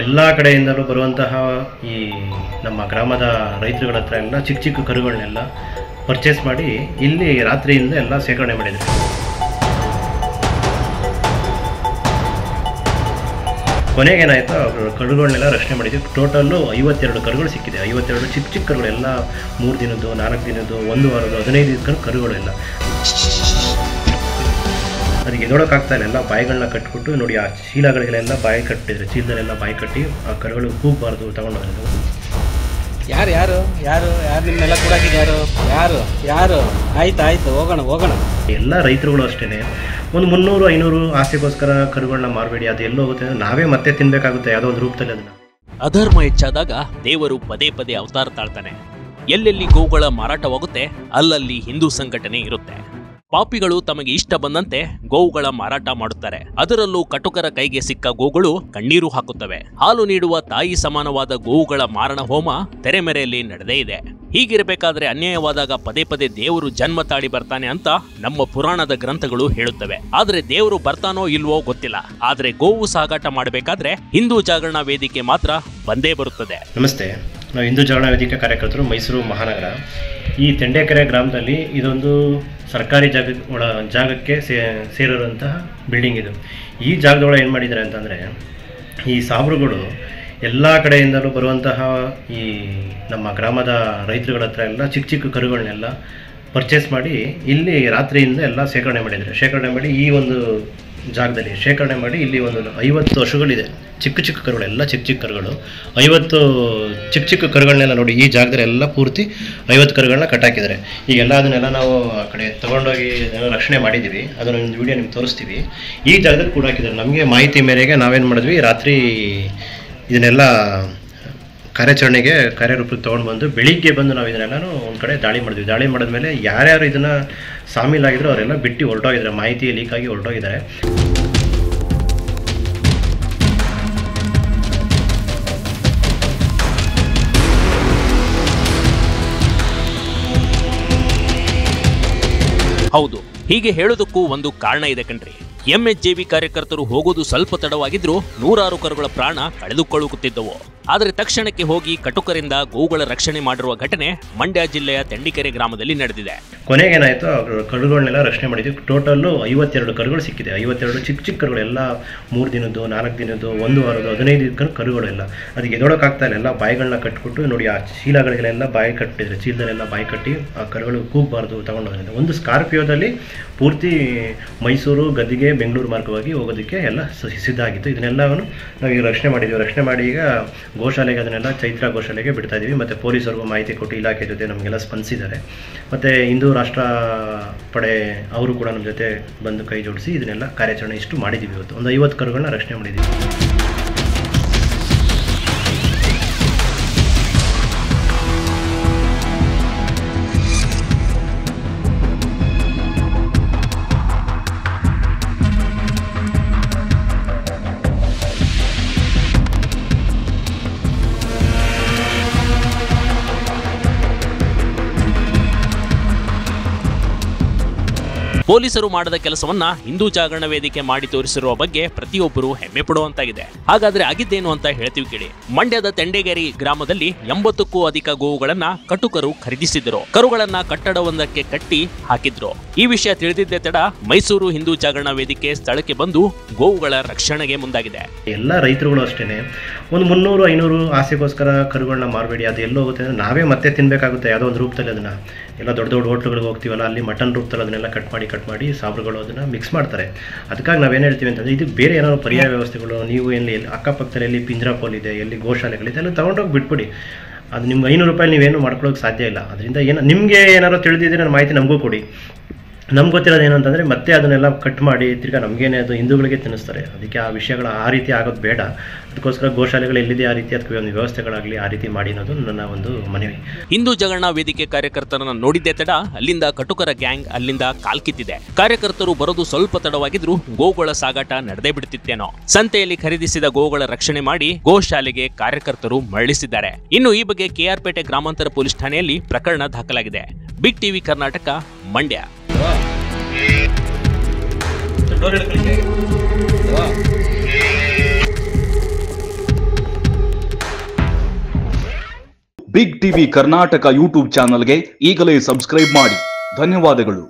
ಎಲ್ಲ ಕಡೆಯಿಂದಲೂ ಬರುವಂತಹ ಈ ನಮ್ಮ ಗ್ರಾಮದ ರೈತರುಗಳ ಹತ್ರ ಎಲ್ಲ ಚಿಕ್ಕ ಚಿಕ್ಕ ಕರುಗಳನ್ನೆಲ್ಲ ಪರ್ಚೇಸ್ ಮಾಡಿ ಇಲ್ಲಿ ರಾತ್ರಿಯಿಂದ ಎಲ್ಲ ಶೇಖರಣೆ ಮಾಡಿದ್ರು. ಕೊನೆಗೇನಾಯಿತು, ಅವರು ಕರುಗಳನ್ನೆಲ್ಲ ರಕ್ಷಣೆ ಮಾಡಿದ್ವಿ. ಟೋಟಲ್ಲು 52 ಕರುಗಳು ಸಿಕ್ಕಿದೆ. 52 ಚಿಕ್ಕ ಚಿಕ್ಕ ಕರುಗಳೆಲ್ಲ 3 ದಿನದ್ದು, 4 ದಿನದ್ದು, 1 ವಾರದ್ದು, 15 ದಿನದ ಕರುಗಳೆಲ್ಲ. ಅದಕ್ಕೆ ಎದೋಡೋಕ್ಕಾಗ್ತಾ ಇಲ್ಲ. ಎಲ್ಲ ಬಾಯಿಗಳನ್ನ ಕಟ್ಬಿಟ್ಟು ನೋಡಿ, ಆ ಚೀಲಗಳಿಗೆಲ್ಲ ಬಾಯಿ ಕಟ್ಟಿದ್ರು. ಚೀಲದಲ್ಲೆಲ್ಲ ಬಾಯಿ ಕಟ್ಟಿ ಆ ಕರುಗಳು ಕೂಗಬಾರ್ದು ತಗೊಂಡೋಗಿದ್ರು. ಯಾರು ನಿಮ್ಮೆಲ್ಲ ಕೂಡಾಕಿದ್ದು ಯಾರು ಆಯ್ತು ಹೋಗೋಣ. ಎಲ್ಲ ರೈತರುಗಳು ಅಷ್ಟೇ ಒಂದು 300-500 ಆಸೆಗೋಸ್ಕರ ಕರುಗಳನ್ನ ಮಾರಬೇಡಿ. ಅದು ಎಲ್ಲೋ ಹೋಗುತ್ತೆ, ನಾವೇ ಮತ್ತೆ ತಿನ್ಬೇಕಾಗುತ್ತೆ ಯಾವುದೋ ಒಂದು ರೂಪದಲ್ಲಿ. ಅದನ್ನ ಅಧರ್ಮ ಹೆಚ್ಚಾದಾಗ ದೇವರು ಪದೇ ಪದೇ ಅವತಾರ ತಾಳ್ತಾನೆ. ಎಲ್ಲೆಲ್ಲಿ ಗೋವುಗಳ ಮಾರಾಟವಾಗುತ್ತೆ ಅಲ್ಲಲ್ಲಿ ಹಿಂದೂ ಸಂಘಟನೆ ಇರುತ್ತೆ. ಪಾಪಿಗಳು ತಮಗೆ ಇಷ್ಟ ಬಂದಂತೆ ಗೋವುಗಳ ಮಾರಾಟ ಮಾಡುತ್ತಾರೆ. ಅದರಲ್ಲೂ ಕಟುಕರ ಕೈಗೆ ಸಿಕ್ಕ ಗೋಗಳು ಕಣ್ಣೀರು ಹಾಕುತ್ತವೆ. ಹಾಲು ನೀಡುವ ತಾಯಿ ಸಮಾನವಾದ ಗೋವುಗಳ ಮಾರಣ ಹೋಮ ತೆರೆಮೆರೆಯಲ್ಲಿ ನಡೆದೇ ಇದೆ. ಹೀಗಿರಬೇಕಾದ್ರೆ ಅನ್ಯಾಯವಾದಾಗ ಪದೇ ಪದೇ ದೇವರು ಜನ್ಮ ತಾಳಿ ಬರ್ತಾನೆ ಅಂತ ನಮ್ಮ ಪುರಾಣದ ಗ್ರಂಥಗಳು ಹೇಳುತ್ತವೆ. ಆದ್ರೆ ದೇವರು ಬರ್ತಾನೋ ಇಲ್ವೋ ಗೊತ್ತಿಲ್ಲ. ಆದ್ರೆ ಗೋವು ಸಾಗಾಟ ಮಾಡಬೇಕಾದ್ರೆ ಹಿಂದೂ ಜಾಗರಣಾ ವೇದಿಕೆ ಮಾತ್ರ ಬಂದೇ ಬರುತ್ತದೆ. ನಮಸ್ತೆ, ನಾವು ಹಿಂದೂ ಜಾಗರಣಾ ವೇದಿಕೆ ಕಾರ್ಯಕರ್ತರು, ಮೈಸೂರು ಮಹಾನಗರ. ಈ ತೆಂಡೇಕೆರೆ ಗ್ರಾಮದಲ್ಲಿ ಇದೊಂದು ಸರ್ಕಾರಿ ಜಾಗಕ್ಕೆ ಸೇರಿರುವಂತಹ ಬಿಲ್ಡಿಂಗ್ ಇದು. ಈ ಜಾಗದೊಳಗೆ ಏನು ಮಾಡಿದ್ದಾರೆ ಅಂತಂದರೆ, ಈ ಸಾಬ್ರುಗಳು ಎಲ್ಲ ಕಡೆಯಿಂದಲೂ ಬರುವಂತಹ ಈ ನಮ್ಮ ಗ್ರಾಮದ ರೈತರುಗಳ ಹತ್ರ ಎಲ್ಲ ಚಿಕ್ಕ ಚಿಕ್ಕ ಕರುಗಳನ್ನೆಲ್ಲ ಪರ್ಚೇಸ್ ಮಾಡಿ ಇಲ್ಲಿ ರಾತ್ರಿಯಿಂದ ಎಲ್ಲ ಶೇಖರಣೆ ಮಾಡಿ ಈ ಒಂದು ಜಾಗದಲ್ಲಿ ಶೇಖರಣೆ ಮಾಡಿ ಇಲ್ಲಿ ಒಂದು 50 ಹಸುಗಳಿದೆ. ಚಿಕ್ಕ ಚಿಕ್ಕ ಕರುಗಳೆಲ್ಲ ಚಿಕ್ಕ ಚಿಕ್ಕ ಕರುಗಳು. 50 ಚಿಕ್ಕ ಚಿಕ್ಕ ಕರುಗಳನ್ನೆಲ್ಲ ನೋಡಿ, ಈ ಜಾಗದಲ್ಲಿ ಎಲ್ಲ ಪೂರ್ತಿ 50 ಕರುಗಳನ್ನ ಕಟ್ಟಾಕಿದ್ದಾರೆ. ಈಗೆಲ್ಲ ಅದನ್ನೆಲ್ಲ ನಾವು ಆ ಕಡೆ ತೊಗೊಂಡೋಗಿ ರಕ್ಷಣೆ ಮಾಡಿದ್ದೀವಿ. ಅದನ್ನು ಒಂದು ವಿಡಿಯೋ ನಿಮ್ಗೆ ತೋರಿಸ್ತೀವಿ. ಈ ಜಾಗದಲ್ಲಿ ಕೂಡ ಹಾಕಿದ್ದಾರೆ. ನಮಗೆ ಮಾಹಿತಿ ಮೇರೆಗೆ ನಾವೇನು ಮಾಡಿದ್ವಿ, ರಾತ್ರಿ ಇದನ್ನೆಲ್ಲ ಕಾರ್ಯರೂಪಕ್ಕೆ ತೊಗೊಂಡು ಬಂದು ಬೆಳಿಗ್ಗೆ ಬಂದು ನಾವು ಇದನ್ನೆಲ್ಲನೂ ಒಂದು ಕಡೆ ದಾಳಿ ಮಾಡಿದ್ಮೇಲೆ ಯಾರ್ಯಾರು ಇದನ್ನು ಸಾಮೀಲಾಗಿದ್ರು ಅವರೆಲ್ಲ ಬಿಟ್ಟು ಹೊರಟೋಗಿದ್ದಾರೆ. ಮಾಹಿತಿ ಲೀಕ್ ಆಗಿ ಹೊರಟೋಗಿದ್ದಾರೆ. ಹೌದು, ಹೀಗೆ ಹೇಳೋದಕ್ಕೂ ಒಂದು ಕಾರಣ ಇದೆ ಕಣ್ರಿ. ಎಂಎಚ್ಜೆವಿ ಕಾರ್ಯಕರ್ತರು ಹೋಗೋದು ಸ್ವಲ್ಪ ತಡವಾಗಿದ್ರು ನೂರಾರು ಕರುಗಳ ಪ್ರಾಣ ಕಳೆದುಕೊಳ್ಳುತ್ತಿದ್ದವು. ಆದರೆ ತಕ್ಷಣಕ್ಕೆ ಹೋಗಿ ಕಟುಕರಿಂದ ಗೋವುಗಳ ರಕ್ಷಣೆ ಮಾಡಿರುವ ಘಟನೆ ಮಂಡ್ಯ ಜಿಲ್ಲೆಯ ತೆಂಡಿಕೆರೆ ಗ್ರಾಮದಲ್ಲಿ ನಡೆದಿದೆ. ಕೊನೆಗೇನಾಯಿತು, ಅವರು ಕರುಗಳನ್ನೆಲ್ಲ ರಕ್ಷಣೆ ಮಾಡಿದ್ವಿ. ಟೋಟಲ್ಲು 52 ಕರುಗಳು ಸಿಕ್ಕಿದೆ. 52 ಚಿಕ್ಕ ಚಿಕ್ಕ ಕರುಗಳೆಲ್ಲ 3 ದಿನದ್ದು, 4 ದಿನದ್ದು, 1 ವಾರದ್ದು, 15 ದಿನದ ಕರುಗಳೆಲ್ಲ. ಅದಕ್ಕೆ ಎದೋಡೋಕ್ಕಾಗ್ತಾ ಇಲ್ಲ. ಎಲ್ಲ ಬಾಯಿಗಳನ್ನ ಕಟ್ಬಿಟ್ಟು ನೋಡಿ, ಆ ಚೀಲಗಳಿಗೆಲ್ಲ ಬಾಯಿ ಕಟ್ಟಿದ್ರು. ಚೀಲದಲ್ಲೆಲ್ಲ ಬಾಯಿ ಕಟ್ಟಿ ಆ ಕರುಗಳು ಕೂಗಬಾರ್ದು ತಗೊಂಡೋಗಿದ್ರು. ಒಂದು ಸ್ಕಾರ್ಪಿಯೋದಲ್ಲಿ ಪೂರ್ತಿ ಮೈಸೂರು, ಗದ್ದಿಗೆ, ಬೆಂಗಳೂರು ಮಾರ್ಗವಾಗಿ ಹೋಗೋದಕ್ಕೆ ಎಲ್ಲ ಸಿದ್ಧ ಆಗಿತ್ತು. ಇದನ್ನೆಲ್ಲವನ್ನು ನಾವು ಈಗ ರಕ್ಷಣೆ ಮಾಡಿ ಈಗ ಗೋಶಾಲೆಗೆ, ಅದನ್ನೆಲ್ಲ ಚೈತ್ರ ಗೋಶಾಲೆಗೆ ಬಿಡ್ತಾ ಇದ್ದೀವಿ. ಮತ್ತು ಪೊಲೀಸರಿಗೂ ಮಾಹಿತಿ ಕೊಟ್ಟು ಇಲಾಖೆ ಜೊತೆ ನಮಗೆಲ್ಲ ಸ್ಪಂದಿಸಿದ್ದಾರೆ. ಮತ್ತು ಹಿಂದೂ ರಾಷ್ಟ್ರ ಪಡೆ ಅವರು ಕೂಡ ನಮ್ಮ ಜೊತೆ ಬಂದು ಕೈ ಜೋಡಿಸಿ ಇದನ್ನೆಲ್ಲ ಕಾರ್ಯಾಚರಣೆ ಇಷ್ಟು ಮಾಡಿದ್ದೀವಿ. ಇವತ್ತು ಒಂದು 50 ಕರುಗಳನ್ನ ರಕ್ಷಣೆ ಮಾಡಿದ್ದೀವಿ. ಪೊಲೀಸರು ಮಾಡದ ಕೆಲಸವನ್ನ ಹಿಂದೂ ಜಾಗರಣ ವೇದಿಕೆ ಮಾಡಿ ತೋರಿಸಿರುವ ಬಗ್ಗೆ ಪ್ರತಿಯೊಬ್ಬರು ಹೆಮ್ಮೆ ಪಡುವಂತಾಗಿದೆ. ಹಾಗಾದ್ರೆ ಆಗಿದ್ದೇನು ಅಂತ ಹೇಳ್ತೀವಿ ಕೇಳಿ. ಮಂಡ್ಯದ ತೆಂಡೇಗೆರೆ ಗ್ರಾಮದಲ್ಲಿ 80ಕ್ಕೂ ಅಧಿಕ ಗೋವುಗಳನ್ನ ಕಟುಕರು ಖರೀದಿಸಿದ್ರು. ಕರುಗಳನ್ನ ಕಟ್ಟಡವೊಂದಕ್ಕೆ ಕಟ್ಟಿ ಹಾಕಿದ್ರು. ಈ ವಿಷಯ ತಿಳಿದಿದ್ದೇ ತಡ ಮೈಸೂರು ಹಿಂದೂ ಜಾಗರಣ ವೇದಿಕೆ ಸ್ಥಳಕ್ಕೆ ಬಂದು ಗೋವುಗಳ ರಕ್ಷಣೆಗೆ ಮುಂದಾಗಿದೆ. ಎಲ್ಲ ರೈತರುಗಳು ಅಷ್ಟೇ ಒಂದು 300-500 ಆಸೆಗೋಸ್ಕರ ಕರುಗಳನ್ನ ಮಾರಬೇಡಿ. ಅದು ಎಲ್ಲೋ ಹೋಗುತ್ತೆ, ನಾವೇ ಮತ್ತೆ ತಿನ್ಬೇಕಾಗುತ್ತೆ ಯಾವುದೋ ಒಂದು ರೂಪದಲ್ಲಿ. ಅದನ್ನ ಎಲ್ಲ ದೊಡ್ಡ ಹೋಟ್ಲುಗಳಿಗೆ ಹೋಗ್ತೀವಲ್ಲ, ಅಲ್ಲಿ ಮಟನ್ ರೂಪದಲ್ಲಿ ಅದನ್ನೆಲ್ಲ ಕಟ್ ಮಾಡಿ ಸಾಬ್ರುಗಳು ಅದನ್ನು ಮಿಕ್ಸ್ ಮಾಡ್ತಾರೆ. ಅದಕ್ಕಾಗಿ ನಾವೇನು ಹೇಳ್ತೀವಿ ಅಂತಂದರೆ, ಇದು ಬೇರೆ ಏನಾದ್ರು ಪರ್ಯಾಯ ವ್ಯವಸ್ಥೆಗಳು ನೀವು ಎಲ್ಲಿ ಅಕ್ಕಪಕ್ಕದಲ್ಲಿ ಎಲ್ಲಿ ಪಿಂಜರಾಪೋಲ್ ಇದೆ, ಎಲ್ಲಿ ಗೋಶಾಲೆಗಳಿದೆ, ಎಲ್ಲ ತೊಗೊಂಡೋಗಿ ಬಿಟ್ಬಿಡಿ. ಅದು ನಿಮ್ಗೆ 500 ರೂಪಾಯಿ ನೀವೇನು ಮಾಡ್ಕೊಳ್ಳೋಕೆ ಸಾಧ್ಯ ಇಲ್ಲ. ಅದರಿಂದ ನಿಮಗೆ ಏನಾದ್ರು ತಿಳಿದಿದ್ರೆ ನನ್ನ ಮಾಹಿತಿ ನಮಗೂ ಕೊಡಿ. ನಮ್ಗೆ ಗೊತ್ತಿರೋದು ಏನು ಅಂತಂದರೆ, ಮತ್ತೆ ಅದನ್ನೆಲ್ಲ ಕಟ್ ಮಾಡಿ ತಿರ್ಗಾ ನಮಗೇನೆ ಅದು ಹಿಂದೂಗಳಿಗೆ ತಿನ್ನಿಸ್ತಾರೆ. ಅದಕ್ಕೆ ಆ ವಿಷಯಗಳು ಆ ರೀತಿ ಆಗೋದು ಬೇಡ. ಅದಕ್ಕೋಸ್ಕರ ಗೋಶಾಲೆಗಳು ಎಲ್ಲಿದೆ ಆ ರೀತಿ ಅದಕ್ಕೆ ಒಂದು ವ್ಯವಸ್ಥೆಗಳಾಗಲಿ ಆ ರೀತಿ ಮಾಡಿ ಅನ್ನೋದು ನನ್ನ ಒಂದು ಮನವಿ. ಹಿಂದೂ ಜಾಗರಣ ವೇದಿಕೆ ಕಾರ್ಯಕರ್ತರನ್ನ ನೋಡಿದ್ದೇ ತಡ ಅಲ್ಲಿಂದ ಕಟುಕರ ಗ್ಯಾಂಗ್ ಅಲ್ಲಿಂದ ಕಾಲ್ಕಿತ್ತಿದೆ. ಕಾರ್ಯಕರ್ತರು ಬರೋದು ಸ್ವಲ್ಪ ತಡವಾಗಿದ್ರು ಗೋವುಗಳ ಸಾಗಾಟ ನಡೆದೇ ಬಿಡುತ್ತಿತ್ತೇನೋ. ಸಂತೆಯಲ್ಲಿ ಖರೀದಿಸಿದ ಗೋವುಗಳ ರಕ್ಷಣೆ ಮಾಡಿ ಗೋಶಾಲೆಗೆ ಕಾರ್ಯಕರ್ತರು ಮರಳಿಸಿದ್ದಾರೆ. ಇನ್ನು ಈ ಬಗ್ಗೆ ಕೆಆರ್ಪೇಟೆ ಗ್ರಾಮಾಂತರ ಪೊಲೀಸ್ ಠಾಣೆಯಲ್ಲಿ ಪ್ರಕರಣ ದಾಖಲಾಗಿದೆ. Big TV Karnataka, Mandya. Big TV Karnataka YouTube ಚಾನಲ್ಗೆ ಈಗಲೇ ಸಬ್ಸ್ಕ್ರೈಬ್ ಮಾಡಿ. ಧನ್ಯವಾದಗಳು.